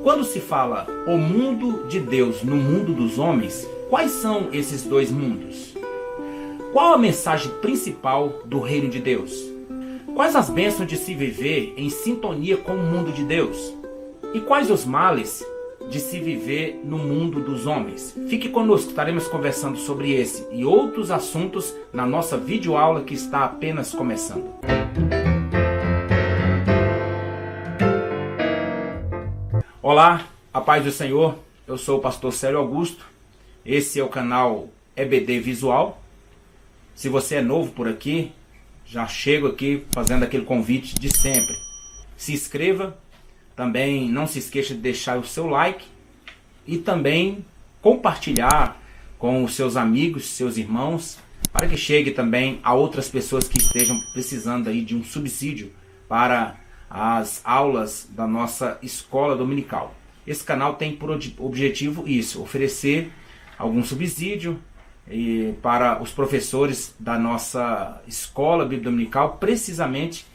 Quando se fala o mundo de Deus no mundo dos homens, quais são esses dois mundos? Qual a mensagem principal do reino de Deus? Quais as bênçãos de se viver em sintonia com o mundo de Deus? E quais os males de se viver no mundo dos homens? Fique conosco, estaremos conversando sobre esse e outros assuntos na nossa videoaula que está apenas começando. Olá, a paz do Senhor, eu sou o pastor Célio Augusto, esse é o canal EBD Visual. Se você é novo por aqui, já chego aqui fazendo aquele convite de sempre. Se inscreva, também não se esqueça de deixar o seu like e também compartilhar com os seus amigos, seus irmãos, para que chegue também a outras pessoas que estejam precisando aí de um subsídio para as aulas da nossa escola dominical. Esse canal tem por objetivo isso, oferecer algum subsídio para os professores da nossa escola bíblica dominical, precisamente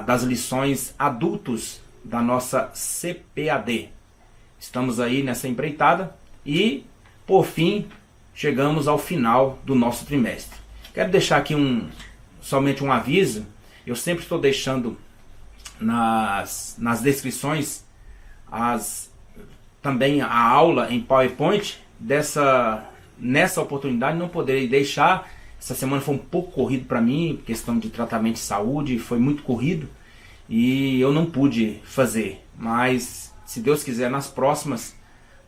das lições adultos da nossa CPAD. Estamos aí nessa empreitada e, por fim, chegamos ao final do nosso trimestre. Quero deixar aqui somente um aviso. Eu sempre estou deixando nas descrições também a aula em PowerPoint. Nessa oportunidade não poderei deixar. Essa semana foi um pouco corrido para mim, questão de tratamento de saúde, foi muito corrido e eu não pude fazer. Mas se Deus quiser, nas próximas,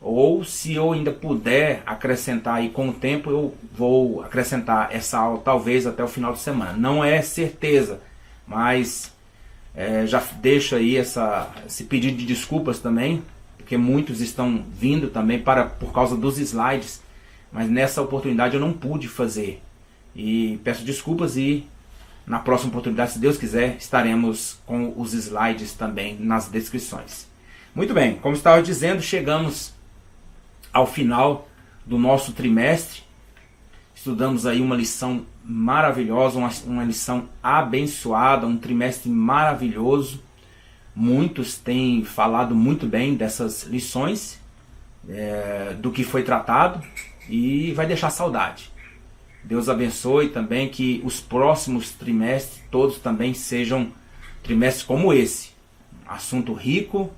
ou se eu ainda puder acrescentar aí com o tempo, eu vou acrescentar essa aula talvez até o final de semana. Não é certeza, mas já deixo aí esse pedido de desculpas também, porque muitos estão vindo também por causa dos slides, mas nessa oportunidade eu não pude fazer. E peço desculpas e na próxima oportunidade, se Deus quiser, estaremos com os slides também nas descrições. Muito bem, como estava dizendo, chegamos ao final do nosso trimestre. Estudamos aí uma lição maravilhosa, uma lição abençoada, um trimestre maravilhoso. Muitos têm falado muito bem dessas lições, do que foi tratado, e vai deixar saudade. Deus abençoe também que os próximos trimestres todos também sejam trimestres como esse. Assunto rico,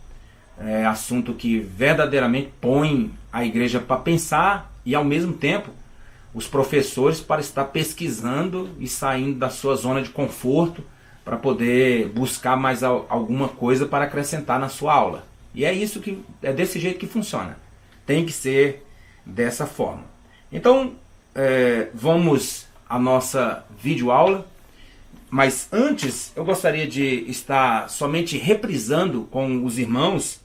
assunto que verdadeiramente põe a igreja para pensar e ao mesmo tempo os professores para estar pesquisando e saindo da sua zona de conforto para poder buscar mais alguma coisa para acrescentar na sua aula. E é desse jeito que funciona. Tem que ser dessa forma. Então, vamos à nossa videoaula. Mas antes, eu gostaria de estar somente reprisando com os irmãos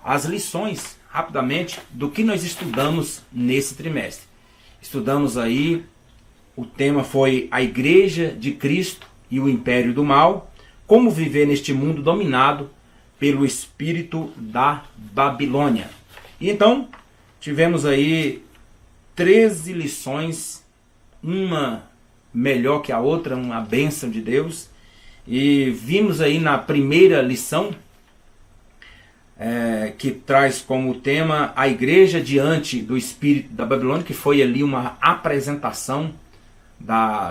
as lições, rapidamente, do que nós estudamos nesse trimestre. Estudamos aí, o tema foi a Igreja de Cristo e o Império do Mal, como viver neste mundo dominado pelo espírito da Babilônia. E então, tivemos aí 13 lições, uma melhor que a outra, uma bênção de Deus. E vimos aí na primeira lição, que traz como tema a igreja diante do espírito da Babilônia, que foi ali uma apresentação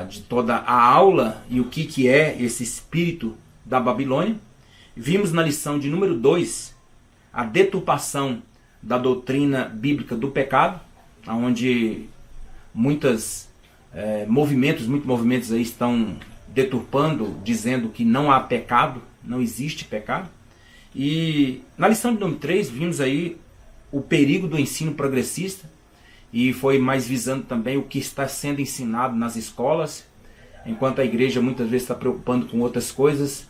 de toda a aula e o que é esse espírito da Babilônia. Vimos na lição de número 2 a deturpação da doutrina bíblica do pecado, onde muitos movimentos aí estão deturpando, dizendo que não há pecado, não existe pecado. E na lição de número 3 vimos aí o perigo do ensino progressista, e foi mais visando também o que está sendo ensinado nas escolas, enquanto a igreja muitas vezes está preocupando com outras coisas.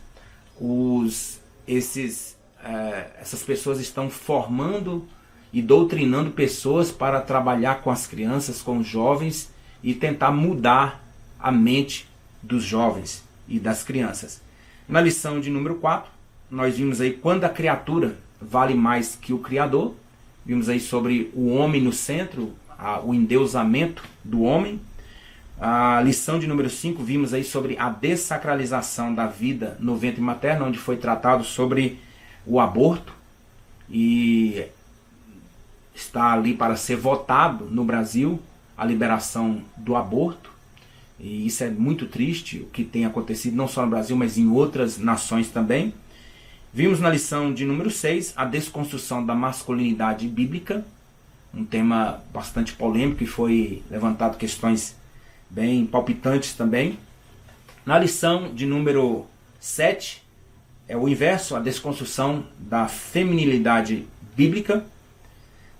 Essas pessoas estão formando e doutrinando pessoas para trabalhar com as crianças, com os jovens, e tentar mudar a mente dos jovens e das crianças. Na lição de número 4, nós vimos aí quando a criatura vale mais que o Criador. Vimos aí sobre o homem no centro, o endeusamento do homem. A lição de número 5, vimos aí sobre a dessacralização da vida no ventre materno, onde foi tratado sobre o aborto. e está ali para ser votado no Brasil a liberação do aborto. E isso é muito triste, o que tem acontecido não só no Brasil, mas em outras nações também. Vimos na lição de número 6 a desconstrução da masculinidade bíblica, um tema bastante polêmico e foi levantado questões bem palpitantes também. Na lição de número 7 é o inverso, a desconstrução da feminilidade bíblica.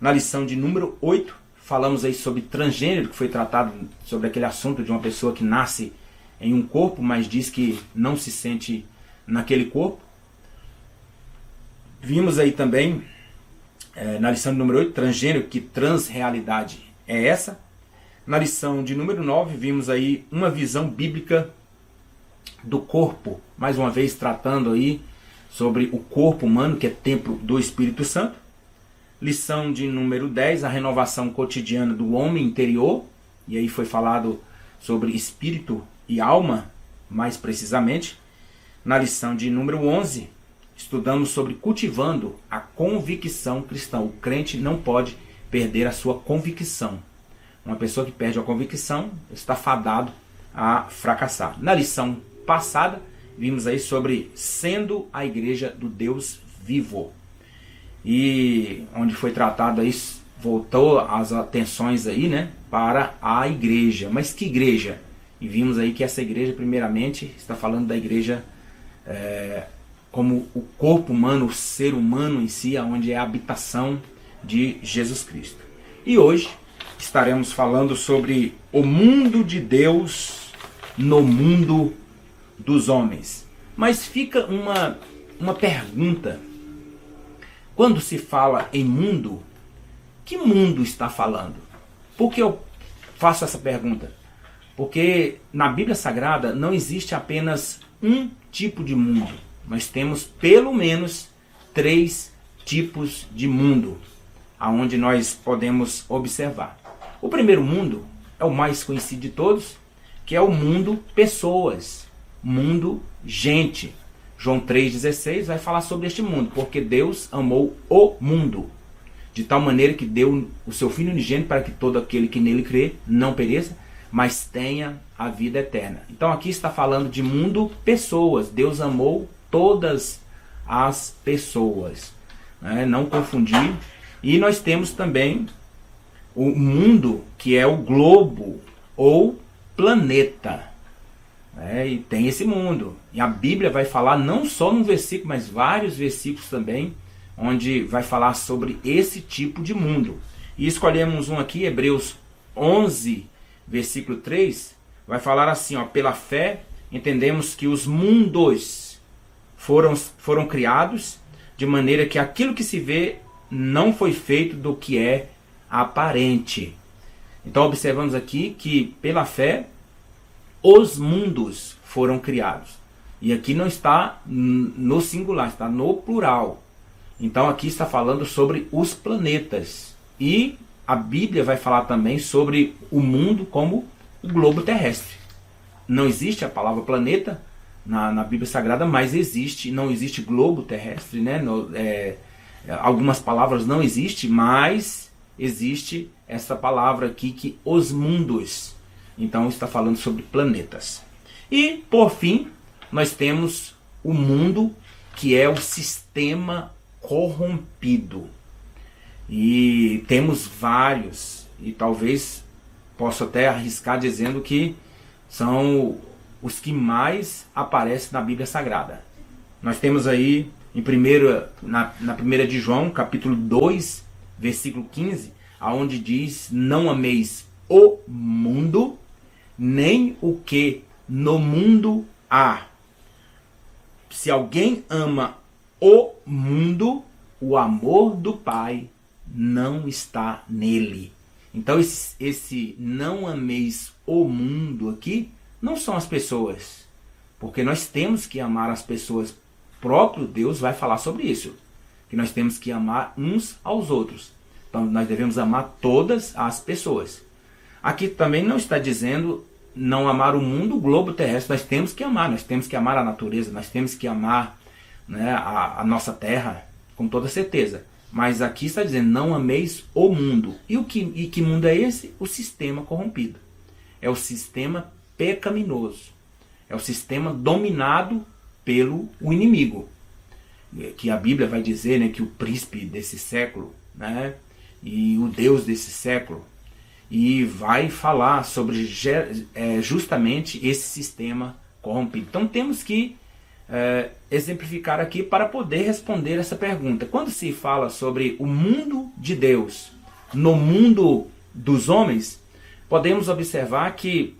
Na lição de número 8 falamos aí sobre transgênero, que foi tratado sobre aquele assunto de uma pessoa que nasce em um corpo, mas diz que não se sente naquele corpo. Vimos aí também, na lição de número 8, transgênero, que transrealidade é essa. Na lição de número 9, vimos aí uma visão bíblica do corpo, mais uma vez tratando aí sobre o corpo humano, que é templo do Espírito Santo. Lição de número 10, a renovação cotidiana do homem interior, e aí foi falado sobre espírito e alma, mais precisamente. Na lição de número 11, estudamos sobre cultivando a convicção cristã. O crente não pode perder a sua convicção. Uma pessoa que perde a convicção está fadado a fracassar. Na lição passada, vimos aí sobre sendo a igreja do Deus vivo. E onde foi tratado aí, voltou as atenções aí, né, para a igreja. Mas que igreja? E vimos aí que essa igreja, primeiramente, está falando da igreja como o corpo humano, o ser humano em si, onde é a habitação de Jesus Cristo. E hoje estaremos falando sobre o mundo de Deus no mundo dos homens. Mas fica uma pergunta. Quando se fala em mundo, que mundo está falando? Por que eu faço essa pergunta? Porque na Bíblia Sagrada não existe apenas um tipo de mundo. Nós temos pelo menos 3 tipos de mundo, aonde nós podemos observar. O primeiro mundo é o mais conhecido de todos, que é o mundo pessoas, mundo gente. João 3,16 vai falar sobre este mundo, porque Deus amou o mundo, de tal maneira que deu o seu Filho unigênito para que todo aquele que nele crê não pereça, mas tenha a vida eterna. Então aqui está falando de mundo pessoas. Deus amou todas as pessoas, né? Não confundir. E nós temos também o mundo, que é o globo ou planeta. E tem esse mundo. E a Bíblia vai falar não só num versículo, mas vários versículos também, onde vai falar sobre esse tipo de mundo. E escolhemos um aqui, Hebreus 11, versículo 3, vai falar assim, ó: pela fé entendemos que os mundos foram criados, de maneira que aquilo que se vê não foi feito do que é aparente. Então observamos aqui que pela fé os mundos foram criados. E aqui não está no singular, está no plural. Então aqui está falando sobre os planetas. E a Bíblia vai falar também sobre o mundo como o globo terrestre. Não existe a palavra planeta na Bíblia Sagrada, mas não existe globo terrestre, né? Algumas palavras não existem, mas existe essa palavra aqui, que os mundos. Então está falando sobre planetas. E por fim, nós temos o mundo, que é o sistema corrompido. E temos vários, e talvez posso até arriscar dizendo que são os que mais aparecem na Bíblia Sagrada. Nós temos aí na primeira de João, capítulo 2, versículo 15, aonde diz: não ameis o mundo, nem o que no mundo há. Se alguém ama o mundo, o amor do Pai não está nele. Então esse não ameis o mundo aqui não são as pessoas, porque nós temos que amar as pessoas. O próprio Deus vai falar sobre isso, que nós temos que amar uns aos outros. Então nós devemos amar todas as pessoas. Aqui também não está dizendo não amar o mundo, o globo terrestre. Nós temos que amar a natureza, nós temos que amar, né, a nossa terra, com toda certeza. Mas aqui está dizendo, não ameis o mundo. E que mundo é esse? O sistema corrompido. É o sistema pecaminoso. É o sistema dominado pelo inimigo. Que a Bíblia vai dizer, né, que o príncipe desse século, né, e o Deus desse século, e vai falar sobre justamente esse sistema corrompido. Então temos que exemplificar aqui para poder responder essa pergunta. Quando se fala sobre o mundo de Deus no mundo dos homens, podemos observar que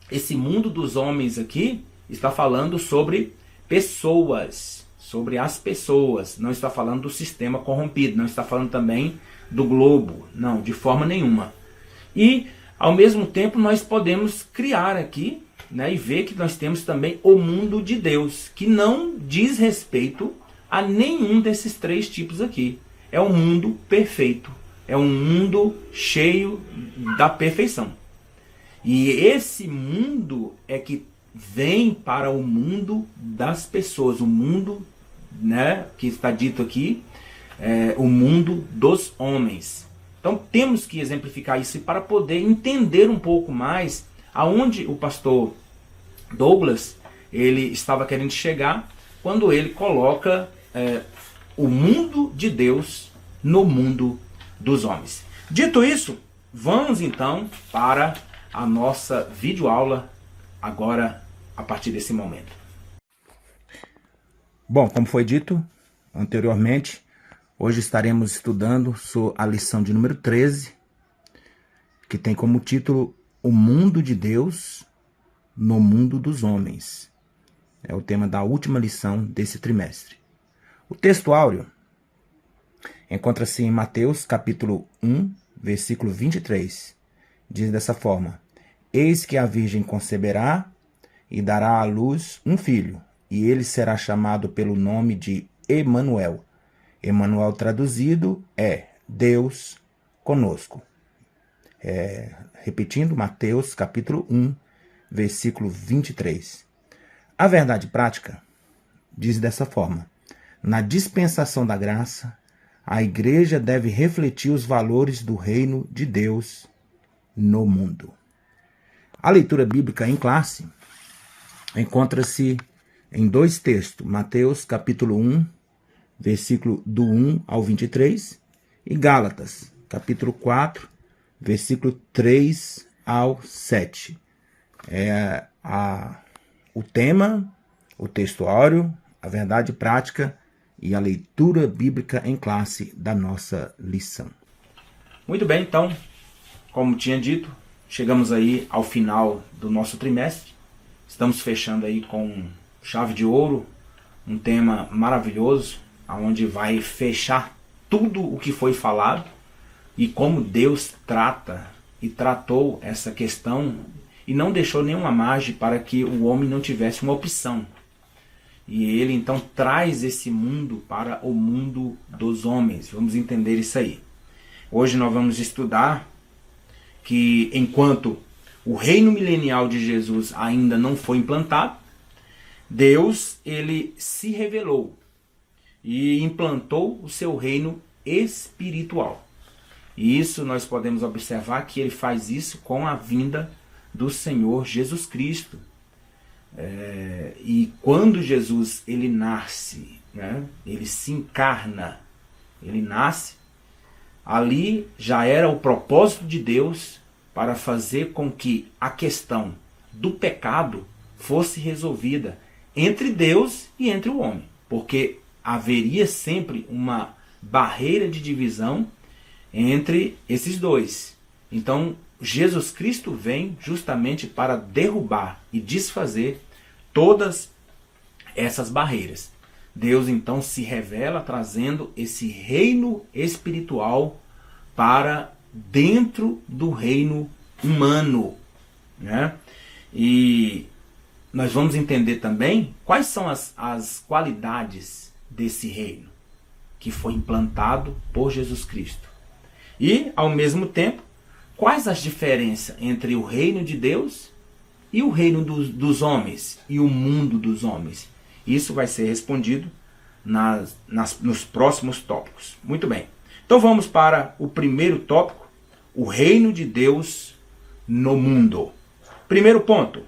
esse mundo dos homens aqui está falando sobre pessoas, sobre as pessoas, não está falando do sistema corrompido, não está falando também do globo, não, de forma nenhuma. E, ao mesmo tempo, nós podemos criar aqui, né, e ver que nós temos também o mundo de Deus, que não diz respeito a nenhum desses três tipos aqui. É um mundo perfeito, é um mundo cheio da perfeição. E esse mundo é que vem para o mundo das pessoas, o mundo, né, que está dito aqui, o mundo dos homens. Então temos que exemplificar isso para poder entender um pouco mais aonde o pastor Douglas ele estava querendo chegar quando ele coloca o mundo de Deus no mundo dos homens. Dito isso, vamos então para a nossa videoaula agora a partir desse momento. Bom, como foi dito anteriormente, hoje estaremos estudando a lição de número 13, que tem como título O Mundo de Deus no Mundo dos Homens. É o tema da última lição desse trimestre. O texto áureo encontra-se em Mateus capítulo 1, versículo 23. Diz dessa forma: Eis que a virgem conceberá e dará à luz um filho, e ele será chamado pelo nome de Emanuel. Emanuel traduzido é Deus conosco. Repetindo, Mateus capítulo 1, versículo 23. A verdade prática diz dessa forma: na dispensação da graça, a igreja deve refletir os valores do reino de Deus no mundo. A leitura bíblica em classe encontra-se em dois textos, Mateus capítulo 1, versículo do 1 ao 23, e Gálatas, capítulo 4, versículo 3 ao 7. O tema, o texto áureo, a verdade prática e a leitura bíblica em classe da nossa lição. Muito bem, então, como tinha dito, chegamos aí ao final do nosso trimestre. Estamos fechando aí com chave de ouro, um tema maravilhoso, onde vai fechar tudo o que foi falado e como Deus trata e tratou essa questão e não deixou nenhuma margem para que o homem não tivesse uma opção. E ele então traz esse mundo para o mundo dos homens. Vamos entender isso aí. Hoje nós vamos estudar que enquanto o reino milenial de Jesus ainda não foi implantado, Deus ele se revelou e implantou o seu reino espiritual. E isso nós podemos observar que ele faz isso com a vinda do Senhor Jesus Cristo. E quando Jesus ele nasce, né, ele se encarna, ele nasce, ali já era o propósito de Deus para fazer com que a questão do pecado fosse resolvida entre Deus e entre o homem. Porque haveria sempre uma barreira de divisão entre esses dois. Então, Jesus Cristo vem justamente para derrubar e desfazer todas essas barreiras. Deus então se revela trazendo esse reino espiritual para dentro do reino humano, né? E nós vamos entender também quais são as qualidades desse reino que foi implantado por Jesus Cristo. E, ao mesmo tempo, quais as diferenças entre o reino de Deus e o reino dos homens e o mundo dos homens. Isso vai ser respondido nos próximos tópicos. Muito bem. Então vamos para o primeiro tópico, o reino de Deus no mundo. Primeiro ponto,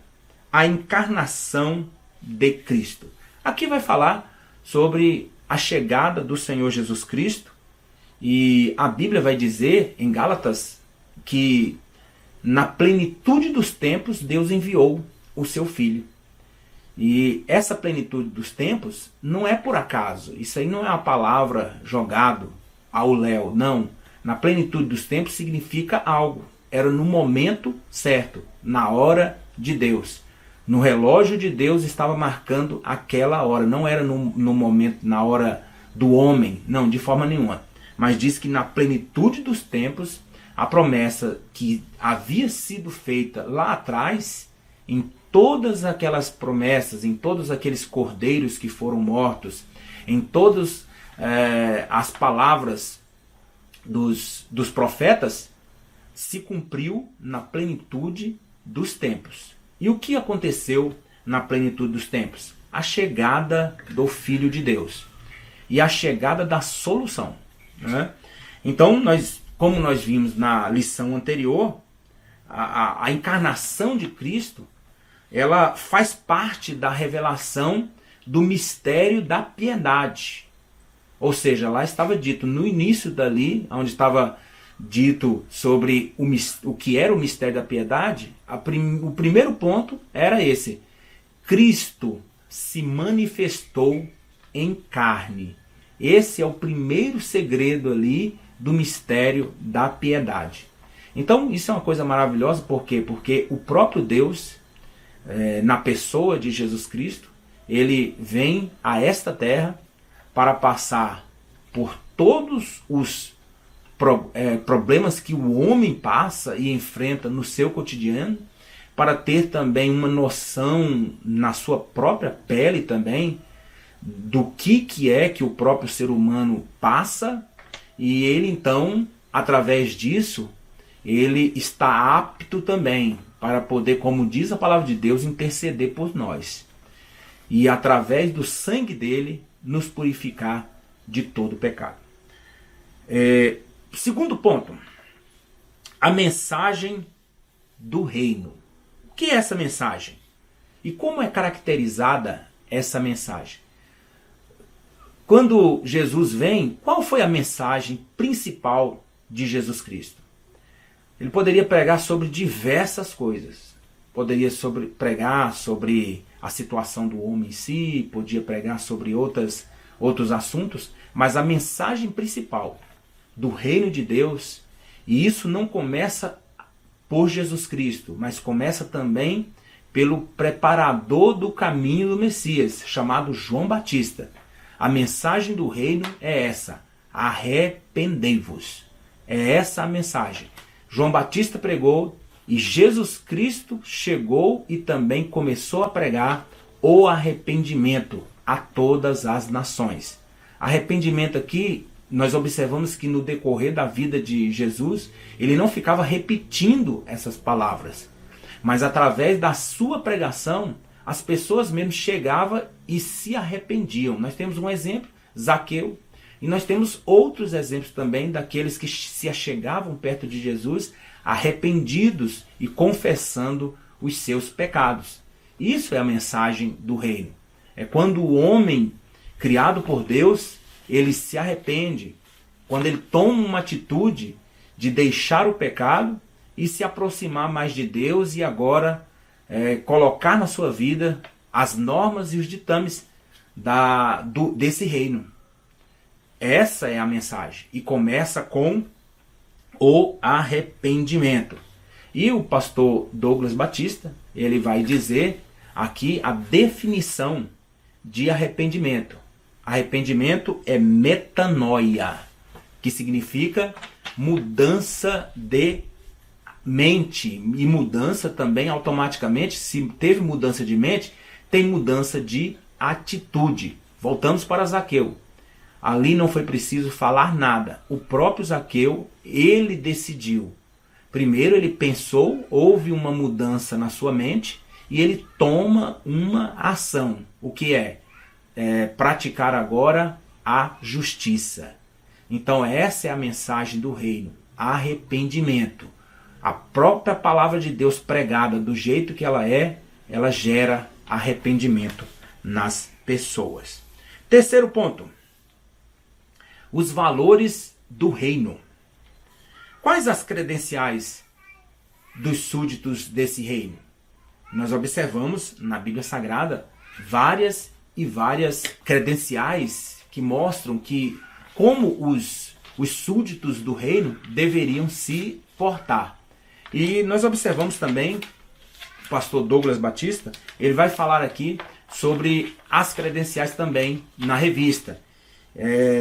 a encarnação de Cristo. Aqui vai falar sobre a chegada do Senhor Jesus Cristo, e a Bíblia vai dizer em Gálatas que na plenitude dos tempos Deus enviou o seu Filho. E essa plenitude dos tempos não é por acaso, isso aí não é uma palavra jogado ao léu, não. Na plenitude dos tempos significa algo, era no momento certo, na hora de Deus. No relógio de Deus estava marcando aquela hora, não era no momento, na hora do homem, não, de forma nenhuma. Mas diz que na plenitude dos tempos, a promessa que havia sido feita lá atrás, em todas aquelas promessas, em todos aqueles cordeiros que foram mortos, em todas as palavras dos profetas, se cumpriu na plenitude dos tempos. E o que aconteceu na plenitude dos tempos? A chegada do Filho de Deus e a chegada da solução, né? Então, como nós vimos na lição anterior, a encarnação de Cristo, ela faz parte da revelação do mistério da piedade. Ou seja, lá estava dito, no início dali, onde estava dito sobre o que era o mistério da piedade, o primeiro ponto era esse: Cristo se manifestou em carne. Esse é o primeiro segredo ali do mistério da piedade. Então isso é uma coisa maravilhosa, por quê? Porque o próprio Deus, na pessoa de Jesus Cristo, ele vem a esta terra para passar por todos os problemas que o homem passa e enfrenta no seu cotidiano, para ter também uma noção na sua própria pele também do que é que o próprio ser humano passa, e ele então, através disso, ele está apto também para poder, como diz a palavra de Deus, interceder por nós. E através do sangue dele, nos purificar de todo pecado. Segundo ponto, a mensagem do reino. O que é essa mensagem? E como é caracterizada essa mensagem? Quando Jesus vem, qual foi a mensagem principal de Jesus Cristo? Ele poderia pregar sobre diversas coisas. Poderia pregar sobre a situação do homem em si, podia pregar sobre outros assuntos, mas a mensagem principal do reino de Deus, e isso não começa por Jesus Cristo, mas começa também pelo preparador do caminho do Messias, chamado João Batista. A mensagem do reino é essa: arrependei-vos. É essa a mensagem. João Batista pregou e Jesus Cristo chegou e também começou a pregar o arrependimento a todas as nações. Arrependimento aqui, nós observamos que no decorrer da vida de Jesus, ele não ficava repetindo essas palavras, mas através da sua pregação, as pessoas mesmo chegavam e se arrependiam. Nós temos um exemplo, Zaqueu, e nós temos outros exemplos também daqueles que se achegavam perto de Jesus, arrependidos e confessando os seus pecados. Isso é a mensagem do reino. É quando o homem, criado por Deus, ele se arrepende, quando ele toma uma atitude de deixar o pecado e se aproximar mais de Deus e agora colocar na sua vida as normas e os ditames desse reino. Essa é a mensagem. E começa com o arrependimento. E o pastor Douglas Batista, ele vai dizer aqui a definição de arrependimento. Arrependimento é metanoia, que significa mudança de mente. E mudança também automaticamente, se teve mudança de mente, tem mudança de atitude. Voltamos para Zaqueu. Ali não foi preciso falar nada. O próprio Zaqueu, ele decidiu. Primeiro ele pensou, houve uma mudança na sua mente e ele toma uma ação. O que é? praticar agora a justiça. Então essa é a mensagem do reino, arrependimento. A própria palavra de Deus pregada do jeito que ela gera arrependimento nas pessoas. Terceiro ponto, os valores do reino. Quais as credenciais dos súditos desse reino? Nós observamos na Bíblia Sagrada várias e várias credenciais que mostram como os súditos do reino deveriam se portar. E nós observamos também, o pastor Douglas Batista, ele vai falar aqui sobre as credenciais também na revista.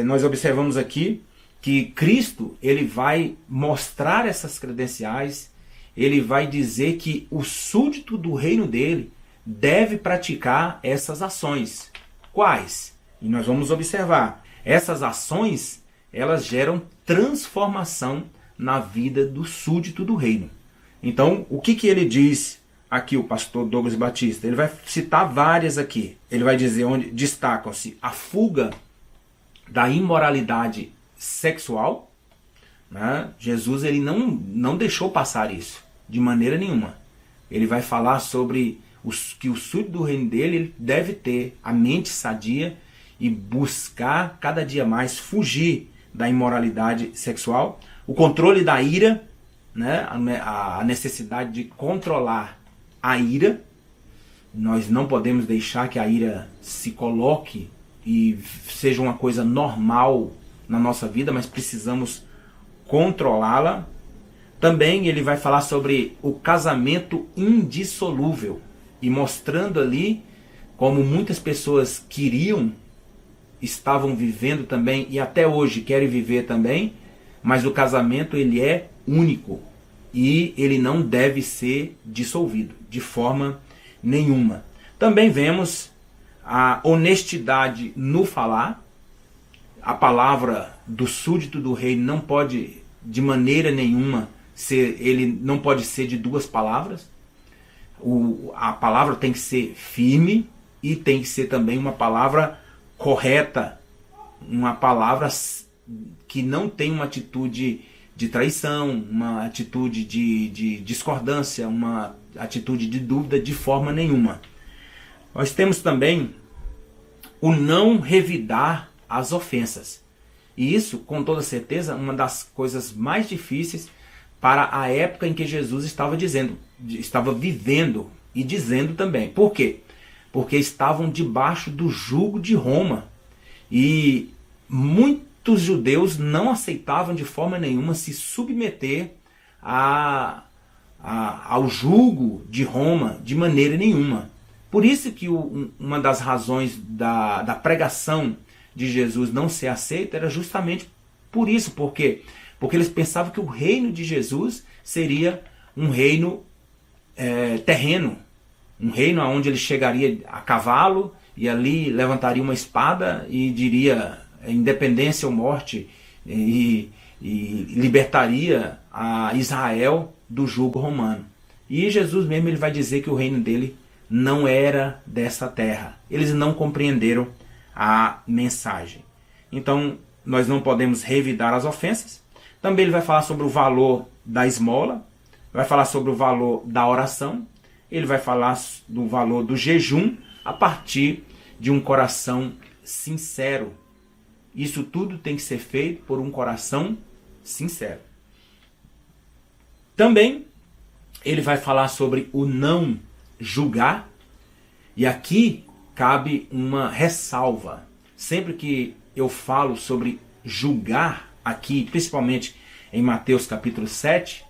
Nós observamos aqui que Cristo ele vai mostrar essas credenciais, ele vai dizer que o súdito do reino dele deve praticar essas ações. Quais? E nós vamos observar. Essas ações, elas geram transformação na vida do súdito do reino. Então, o que ele diz aqui, o pastor Douglas Batista? Ele vai citar várias aqui. Ele vai dizer onde destacam-se a fuga da imoralidade sexual. Né? Jesus ele não deixou passar isso, de maneira nenhuma. Ele vai falar sobre que o súdito do reino dele ele deve ter a mente sadia e buscar cada dia mais fugir da imoralidade sexual. O controle da ira, né? A necessidade de controlar a ira. Nós não podemos deixar que a ira se coloque e seja uma coisa normal na nossa vida, mas precisamos controlá-la. Também ele vai falar sobre o casamento indissolúvel e mostrando ali como muitas pessoas estavam vivendo também e até hoje querem viver também, mas o casamento ele é único e ele não deve ser dissolvido de forma nenhuma. Também vemos a honestidade no falar. A palavra do súdito do rei não pode de maneira nenhuma ele não pode ser de duas palavras. A palavra tem que ser firme e tem que ser também uma palavra correta, uma palavra que não tem uma atitude de traição, uma atitude de discordância, uma atitude de dúvida de forma nenhuma. Nós temos também o não revidar as ofensas. E isso, com toda certeza, uma das coisas mais difíceis para a época em que Jesus estava vivendo e dizendo também. Por quê? Porque estavam debaixo do jugo de Roma. E muitos judeus não aceitavam de forma nenhuma se submeter ao jugo de Roma de maneira nenhuma. Por isso que uma das razões da pregação de Jesus não ser aceita era justamente por isso. Por quê? Porque eles pensavam que o reino de Jesus seria um reino terreno. Um reino onde ele chegaria a cavalo e ali levantaria uma espada e diria independência ou morte e libertaria a Israel do jugo romano. E Jesus mesmo ele vai dizer que o reino dele não era dessa terra. Eles não compreenderam a mensagem. Então nós não podemos revidar as ofensas. Também ele vai falar sobre o valor da esmola, vai falar sobre o valor da oração, ele vai falar do valor do jejum a partir de um coração sincero. Isso tudo tem que ser feito por um coração sincero. Também ele vai falar sobre o não julgar, e aqui cabe uma ressalva. Sempre que eu falo sobre julgar aqui, principalmente em Mateus capítulo 7,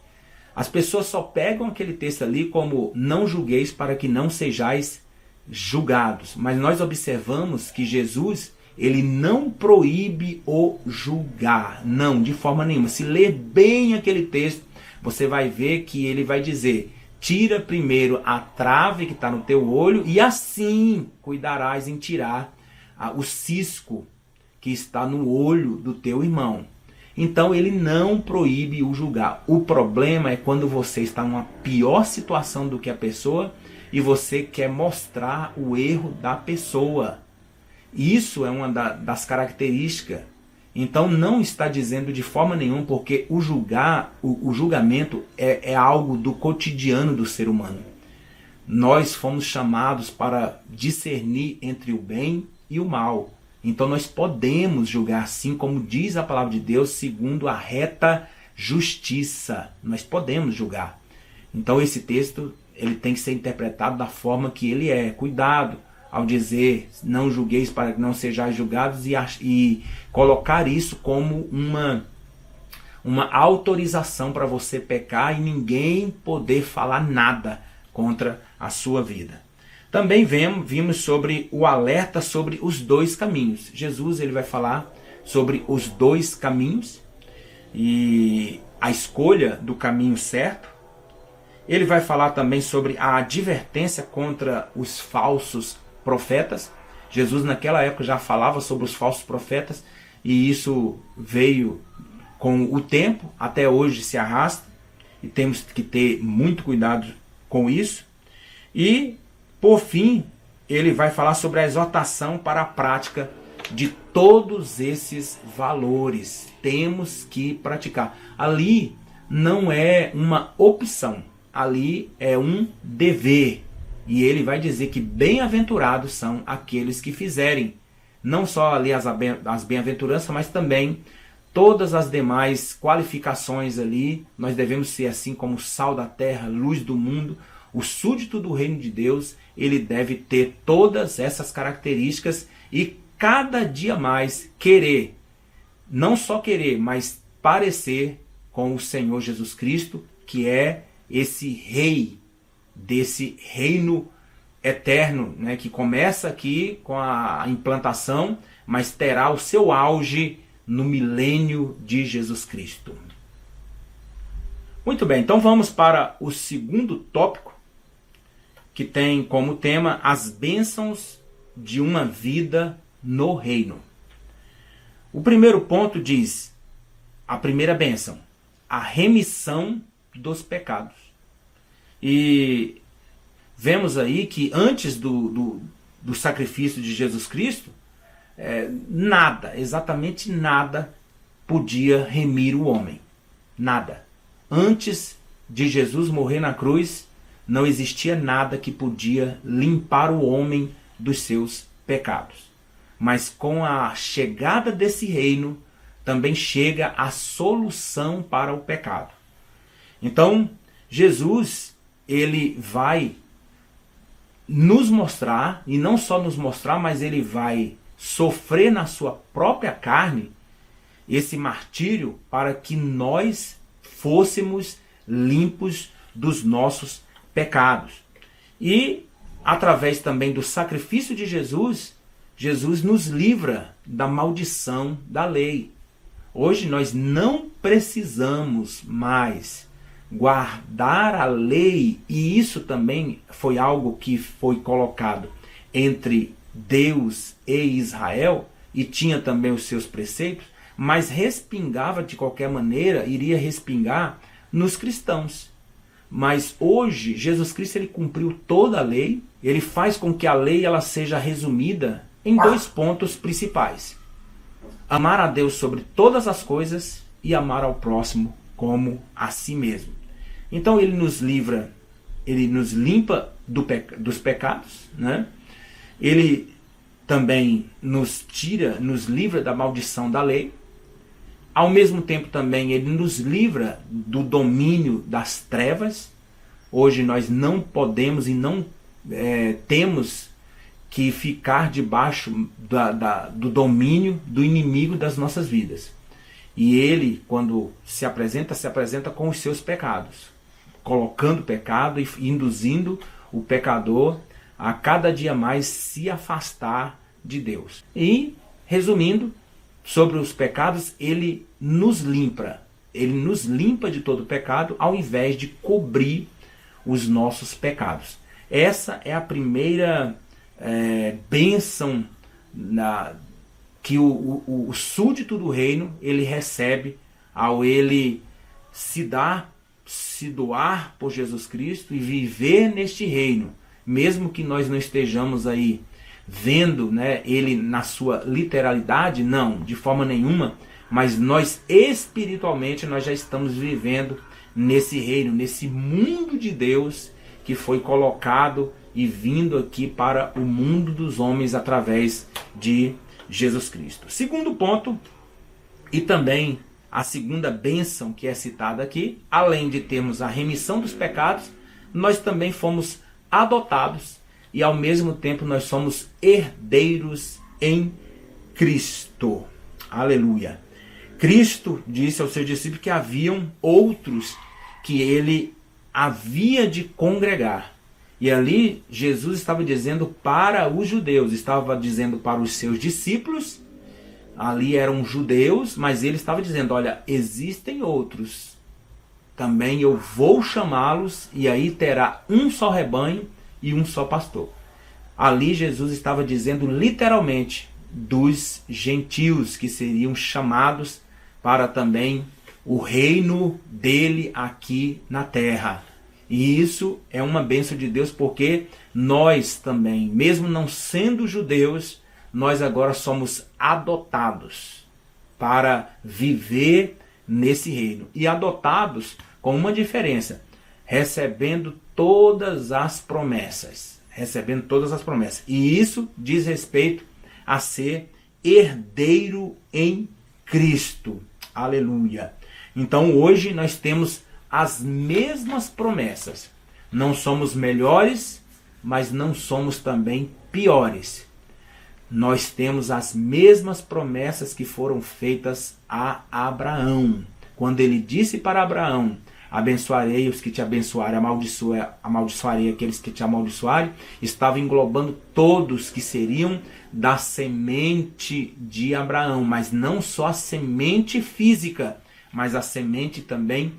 as pessoas só pegam aquele texto ali como não julgueis para que não sejais julgados. Mas nós observamos que Jesus, ele não proíbe o julgar. Não, de forma nenhuma. Se ler bem aquele texto, você vai ver que ele vai dizer: tira primeiro a trave que está no teu olho e assim cuidarás em tirar o cisco que está no olho do teu irmão. Então ele não proíbe o julgar. O problema é quando você está numa pior situação do que a pessoa e você quer mostrar o erro da pessoa. Isso é uma das características. Então não está dizendo de forma nenhuma, porque o julgamento é algo do cotidiano do ser humano. Nós fomos chamados para discernir entre o bem e o mal. Então nós podemos julgar, assim como diz a palavra de Deus, segundo a reta justiça. Nós podemos julgar. Então esse texto ele tem que ser interpretado da forma que ele é. Cuidado ao dizer não julgueis para que não sejais julgados e colocar isso como uma autorização para você pecar e ninguém poder falar nada contra a sua vida. Também vimos sobre o alerta sobre os dois caminhos. Jesus ele vai falar sobre os dois caminhos e a escolha do caminho certo. Ele vai falar também sobre a advertência contra os falsos profetas. Jesus naquela época já falava sobre os falsos profetas e isso veio com o tempo, até hoje se arrasta e temos que ter muito cuidado com isso. E por fim, ele vai falar sobre a exortação para a prática de todos esses valores. Temos que praticar. Ali não é uma opção, ali é um dever. E ele vai dizer que bem-aventurados são aqueles que fizerem, não só ali as bem-aventuranças, mas também todas as demais qualificações ali. Nós devemos ser assim como sal da terra, luz do mundo. O súdito do reino de Deus, ele deve ter todas essas características e cada dia mais querer, não só querer, mas parecer com o Senhor Jesus Cristo, que é esse rei desse reino eterno, né, que começa aqui com a implantação, mas terá o seu auge no milênio de Jesus Cristo. Muito bem, então vamos para o segundo tópico, que tem como tema as bênçãos de uma vida no reino. O primeiro ponto diz, a primeira bênção, a remissão dos pecados. E vemos aí que antes do sacrifício de Jesus Cristo, nada, exatamente nada, podia remir o homem. Nada. Antes de Jesus morrer na cruz, não existia nada que podia limpar o homem dos seus pecados. Mas com a chegada desse reino, também chega a solução para o pecado. Então, Jesus, ele vai nos mostrar, e não só nos mostrar, mas ele vai sofrer na sua própria carne esse martírio para que nós fôssemos limpos dos nossos pecados. E através também do sacrifício de Jesus, Jesus nos livra da maldição da lei. Hoje nós não precisamos mais guardar a lei, e isso também foi algo que foi colocado entre Deus e Israel, e tinha também os seus preceitos, mas respingava de qualquer maneira, iria respingar nos cristãos. Mas hoje, Jesus Cristo ele cumpriu toda a lei, ele faz com que a lei ela seja resumida em dois pontos principais. Amar a Deus sobre todas as coisas e amar ao próximo como a si mesmo. Então ele nos livra, ele nos limpa dos pecados, né? Ele também nos livra da maldição da lei. Ao mesmo tempo também ele nos livra do domínio das trevas. Hoje nós não podemos e não temos que ficar debaixo do domínio do inimigo das nossas vidas. E ele, quando se apresenta com os seus pecados, colocando pecado e induzindo o pecador a cada dia mais se afastar de Deus. E, resumindo, sobre os pecados, ele nos limpa de todo pecado ao invés de cobrir os nossos pecados. Essa é a primeira bênção que o súdito do reino ele recebe ao ele se doar por Jesus Cristo e viver neste reino, mesmo que nós não estejamos aí vendo, né, ele na sua literalidade, não, de forma nenhuma, mas nós espiritualmente nós já estamos vivendo nesse reino, nesse mundo de Deus que foi colocado e vindo aqui para o mundo dos homens através de Jesus Cristo. Segundo ponto, e também a segunda bênção que é citada aqui, além de termos a remissão dos pecados, nós também fomos adotados e ao mesmo tempo nós somos herdeiros em Cristo. Aleluia. Cristo disse aos seus discípulos que haviam outros que ele havia de congregar. E ali Jesus estava dizendo para os judeus, estava dizendo para os seus discípulos, ali eram judeus, mas ele estava dizendo, olha, existem outros, também eu vou chamá-los e aí terá um só rebanho e um só pastor. Ali Jesus estava dizendo literalmente dos gentios que seriam chamados para também o reino dele aqui na terra. E isso é uma bênção de Deus, porque nós também, mesmo não sendo judeus, nós agora somos adotados para viver nesse reino. E adotados com uma diferença, recebendo todas as promessas. Recebendo todas as promessas. E isso diz respeito a ser herdeiro em Cristo. Aleluia. Então hoje nós temos as mesmas promessas. Não somos melhores, mas não somos também piores. Nós temos as mesmas promessas que foram feitas a Abraão. Quando ele disse para Abraão, abençoarei os que te abençoarem, amaldiçoarei aqueles que te amaldiçoarem, estava englobando todos que seriam da semente de Abraão, mas não só a semente física, mas a semente também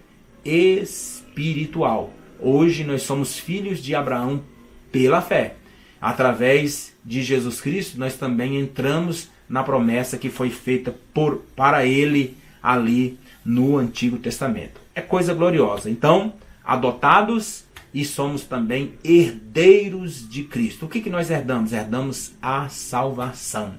espiritual. Hoje nós somos filhos de Abraão pela fé. Através de Jesus Cristo, nós também entramos na promessa que foi feita para ele ali no Antigo Testamento. É coisa gloriosa. Então, adotados e somos também herdeiros de Cristo. O que nós herdamos? Herdamos a salvação.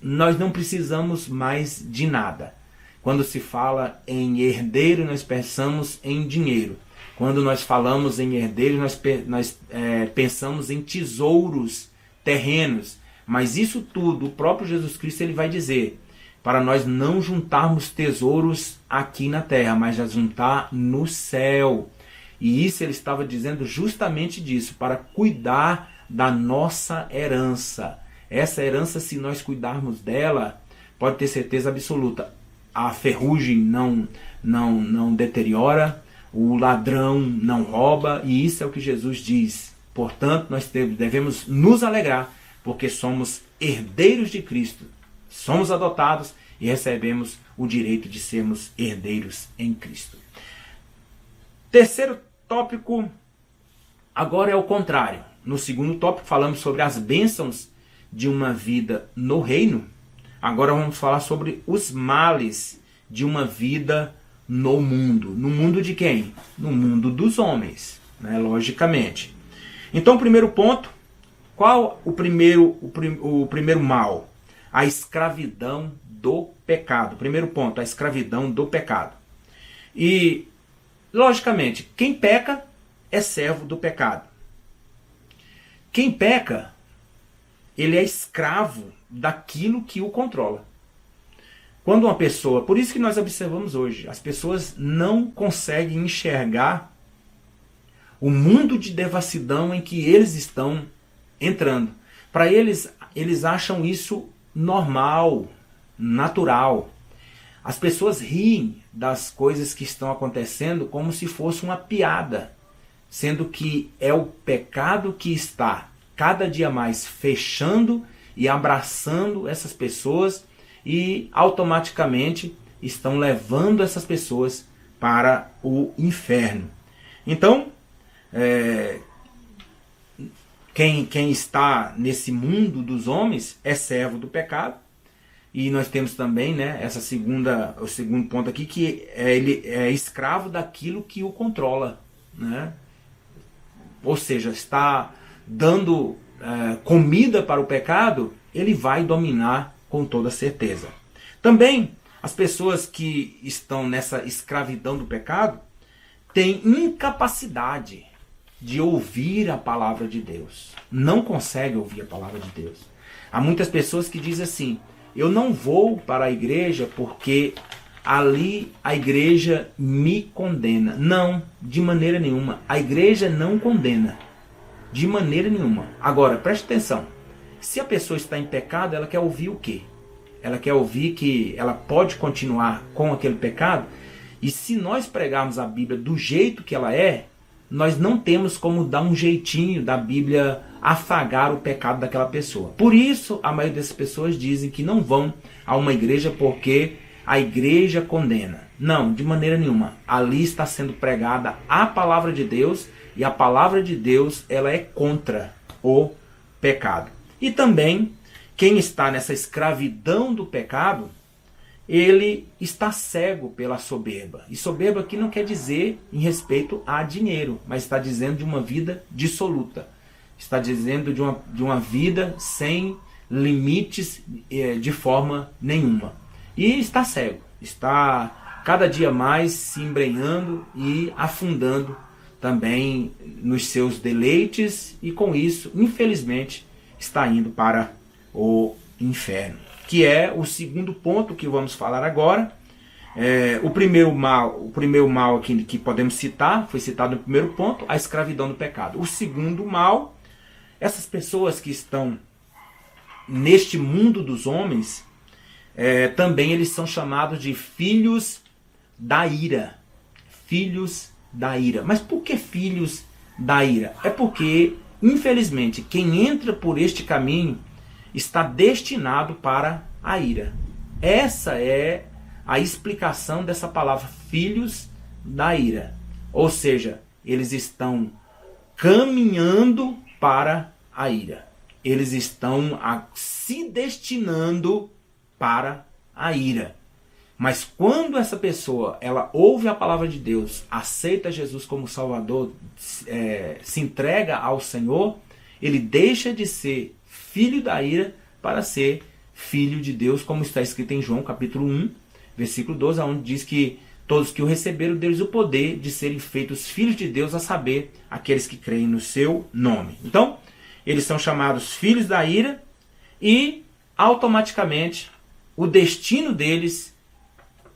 Nós não precisamos mais de nada. Quando se fala em herdeiro, nós pensamos em dinheiro. Quando nós falamos em herdeiro, nós pensamos em tesouros terrenos. Mas isso tudo, o próprio Jesus Cristo ele vai dizer, para nós não juntarmos tesouros aqui na terra, mas a juntar no céu. E isso ele estava dizendo justamente disso, para cuidar da nossa herança. Essa herança, se nós cuidarmos dela, pode ter certeza absoluta, a ferrugem não deteriora, o ladrão não rouba, e isso é o que Jesus diz. Portanto, nós devemos nos alegrar, porque somos herdeiros de Cristo, somos adotados e recebemos o direito de sermos herdeiros em Cristo. Terceiro tópico, agora é o contrário. No segundo tópico falamos sobre as bênçãos de uma vida no reino. Agora vamos falar sobre os males de uma vida no mundo. No mundo de quem? No mundo dos homens, né? Logicamente. Então, o primeiro ponto, qual o primeiro mal? A escravidão do pecado. Primeiro ponto, a escravidão do pecado. E, logicamente, quem peca é servo do pecado. Quem peca, ele é escravo daquilo que o controla. Quando uma pessoa, por isso que nós observamos hoje, as pessoas não conseguem enxergar o mundo de devassidão em que eles estão entrando. Para eles, eles acham isso normal, natural. As pessoas riem das coisas que estão acontecendo como se fosse uma piada, sendo que é o pecado que está cada dia mais fechando e abraçando essas pessoas e automaticamente estão levando essas pessoas para o inferno. Então, quem está nesse mundo dos homens é servo do pecado. E nós temos também, né, o segundo ponto aqui, que ele é escravo daquilo que o controla, né? Ou seja, está dando comida para o pecado, ele vai dominar com toda certeza. Também as pessoas que estão nessa escravidão do pecado têm incapacidade de ouvir a palavra de Deus. Não conseguem ouvir a palavra de Deus. Há muitas pessoas que dizem assim: eu não vou para a igreja porque ali a igreja me condena. Não, de maneira nenhuma. A igreja não condena. De maneira nenhuma. Agora, preste atenção. Se a pessoa está em pecado, ela quer ouvir o quê? Ela quer ouvir que ela pode continuar com aquele pecado. E se nós pregarmos a Bíblia do jeito que ela é, nós não temos como dar um jeitinho da Bíblia afagar o pecado daquela pessoa. Por isso, a maioria das pessoas dizem que não vão a uma igreja porque a igreja condena. Não, de maneira nenhuma. Ali está sendo pregada a palavra de Deus, e a palavra de Deus, ela é contra o pecado. E também, quem está nessa escravidão do pecado, ele está cego pela soberba. E soberba aqui não quer dizer em respeito a dinheiro, mas está dizendo de uma vida dissoluta. Está dizendo de uma vida sem limites de forma nenhuma. E está cego. Está cada dia mais se embrenhando e afundando também nos seus deleites. E com isso, infelizmente, está indo para o inferno. Que é o segundo ponto que vamos falar agora. O primeiro mal aqui que podemos citar, foi citado no primeiro ponto, a escravidão do pecado. O segundo mal, essas pessoas que estão neste mundo dos homens, também eles são chamados de filhos da ira. Filhos da ira. Mas por que filhos da ira? É porque, infelizmente, quem entra por este caminho está destinado para a ira. Essa é a explicação dessa palavra, filhos da ira. Ou seja, eles estão caminhando para a ira. Eles estão se destinando para a ira. Mas quando essa pessoa ela ouve a palavra de Deus, aceita Jesus como Salvador, se entrega ao Senhor, ele deixa de ser filho da ira para ser filho de Deus, como está escrito em João capítulo 1, versículo 12, onde diz que todos que o receberam deles o poder de serem feitos filhos de Deus, a saber, aqueles que creem no seu nome. Então, eles são chamados filhos da ira e, automaticamente, o destino deles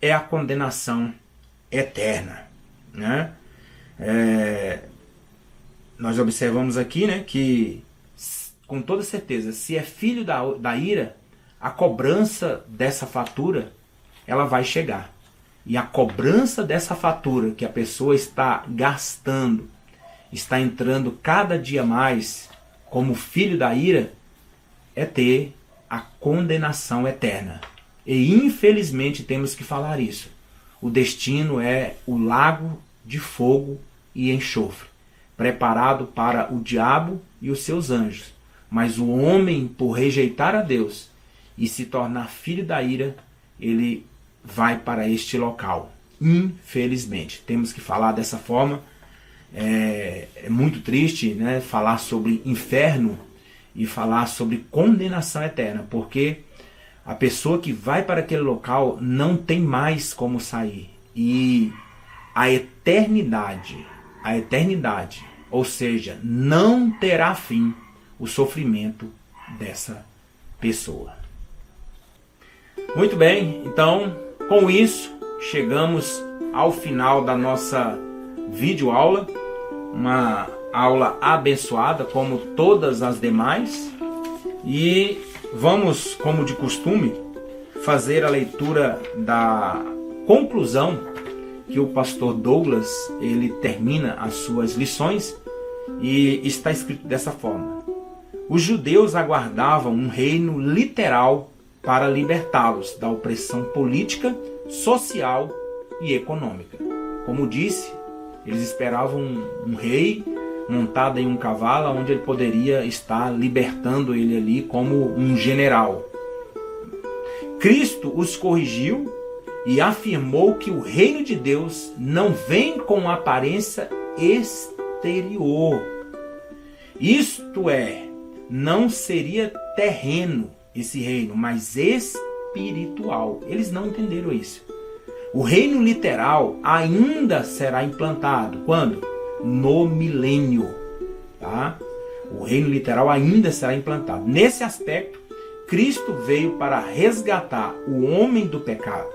é a condenação eterna. Né? Nós observamos aqui, né, que, com toda certeza, se é filho da ira, a cobrança dessa fatura ela vai chegar. E a cobrança dessa fatura que a pessoa está gastando, está entrando cada dia mais como filho da ira, é ter a condenação eterna. E infelizmente temos que falar isso. O destino é o lago de fogo e enxofre, preparado para o diabo e os seus anjos. Mas o homem, por rejeitar a Deus e se tornar filho da ira, ele vai para este local. Infelizmente, temos que falar dessa forma. É muito triste, né, falar sobre inferno e falar sobre condenação eterna, porque a pessoa que vai para aquele local não tem mais como sair. E a eternidade, ou seja, não terá fim o sofrimento dessa pessoa. Muito bem, então, com isso, chegamos ao final da nossa videoaula. Uma aula abençoada, como todas as demais. E vamos, como de costume, fazer a leitura da conclusão que o pastor Douglas ele termina as suas lições, e está escrito dessa forma: os judeus aguardavam um reino literal para libertá-los da opressão política, social e econômica. Como disse, eles esperavam um rei montado em um cavalo, onde ele poderia estar libertando ele ali como um general. Cristo os corrigiu e afirmou que o reino de Deus não vem com aparência exterior. Isto é, não seria terreno esse reino, mas espiritual. Eles não entenderam isso. O reino literal ainda será implantado. Quando? No milênio. Tá? O reino literal ainda será implantado. Nesse aspecto, Cristo veio para resgatar o homem do pecado.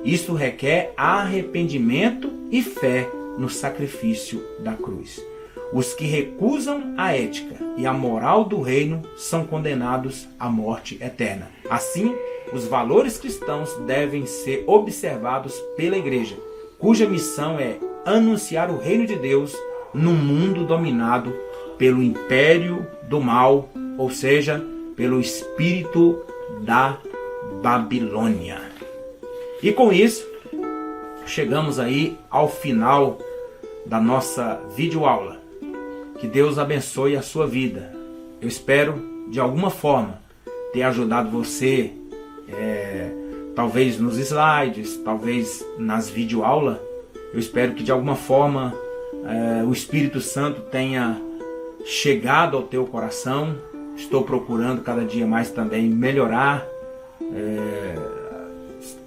Isso requer arrependimento e fé no sacrifício da cruz. Os que recusam a ética e a moral do reino são condenados à morte eterna. Assim, os valores cristãos devem ser observados pela igreja, cuja missão é anunciar o reino de Deus num mundo dominado pelo império do mal, ou seja, pelo espírito da Babilônia. E com isso, chegamos aí ao final da nossa videoaula. Que Deus abençoe a sua vida. Eu espero, de alguma forma, ter ajudado você, talvez nos slides, talvez nas videoaulas. Eu espero que, de alguma forma, o Espírito Santo tenha chegado ao teu coração. Estou procurando cada dia mais também melhorar.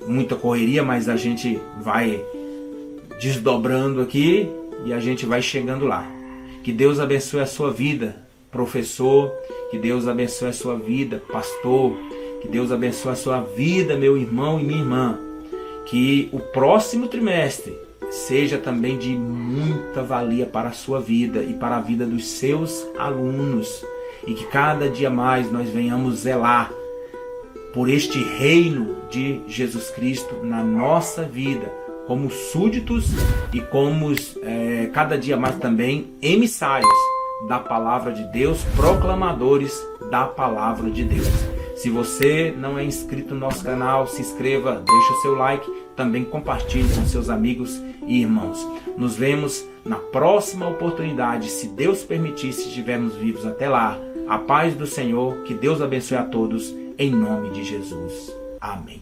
Muita correria, mas a gente vai desdobrando aqui e a gente vai chegando lá. Que Deus abençoe a sua vida, professor. Que Deus abençoe a sua vida, pastor. Que Deus abençoe a sua vida, meu irmão e minha irmã. Que o próximo trimestre seja também de muita valia para a sua vida e para a vida dos seus alunos. E que cada dia mais nós venhamos zelar por este reino de Jesus Cristo na nossa vida, como súditos e como cada dia mais também emissários da palavra de Deus, proclamadores da palavra de Deus. Se você não é inscrito no nosso canal, se inscreva, deixe o seu like, também compartilhe com seus amigos e irmãos. Nos vemos na próxima oportunidade, se Deus permitir, se estivermos vivos até lá. A paz do Senhor, que Deus abençoe a todos, em nome de Jesus. Amém.